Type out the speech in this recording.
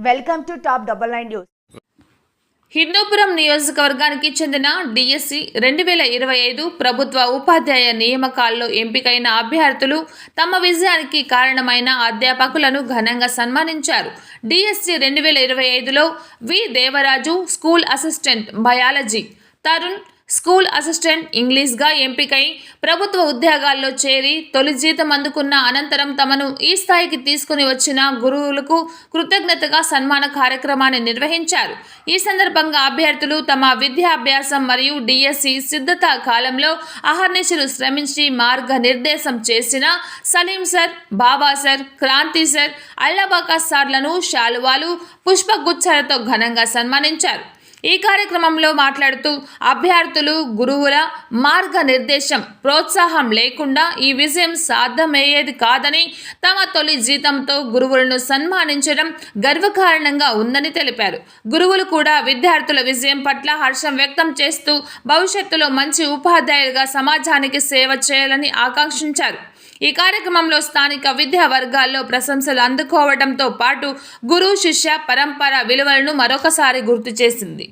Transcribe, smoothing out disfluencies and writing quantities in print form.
Welcome to top 99 news. Hindupur నియోజకవర్గానికి చెందిన DSC 2025 ప్రభుత్వ ఉపాధ్యాయ నియామకాల్లో ఎంపికైన అభ్యర్థులు తమ విజయానికి కారణమైన అధ్యాపకులను ఘనంగా సన్మానించారు. డిఎస్సి 2025లో V Devaraju school assistant biology, Tarun school assistant ఇంగ్లీష్గా ఎంపికై ప్రభుత్వ ఉద్యోగాల్లో చేరి తొలి జీతం అందుకున్న అనంతరం తమను ఈ స్థాయికి తీసుకుని వచ్చిన గురువులకు కృతజ్ఞతగా సన్మాన కార్యక్రమాన్ని నిర్వహించారు. ఈ సందర్భంగా అభ్యర్థులు తమ విద్యాభ్యాసం మరియు డిఎస్సి సిద్ధత కాలంలో అహర్నిశలు శ్రమించి మార్గనిర్దేశం చేసిన సలీం సార్, బాబా సార్, క్రాంతి సార్, అల్లాబాకా సార్లను శాలువాలు, పుష్పగుచ్చాలతో ఘనంగా సన్మానించారు. ఈ కార్యక్రమంలో మాట్లాడుతూ అభ్యర్థులు గురువుల మార్గనిర్దేశం, ప్రోత్సాహం లేకుండా ఈ విజయం సాధ్యమయ్యేది కాదని, తమ తొలి జీతంతో గురువులను సన్మానించడం గర్వకారణంగా ఉందని తెలిపారు. గురువులు కూడా విద్యార్థుల విజయం పట్ల హర్షం వ్యక్తం చేస్తూ భవిష్యత్తులో మంచి ఉపాధ్యాయులుగా సమాజానికి సేవ చేయాలని ఆకాంక్షించారు. ఈ కార్యక్రమంలో స్థానిక విద్యా వర్గాల్లో ప్రశంసలు అందుకోవడంతో పాటు గురు శిష్య పరంపర విలువలను మరొకసారి గుర్తు చేసింది.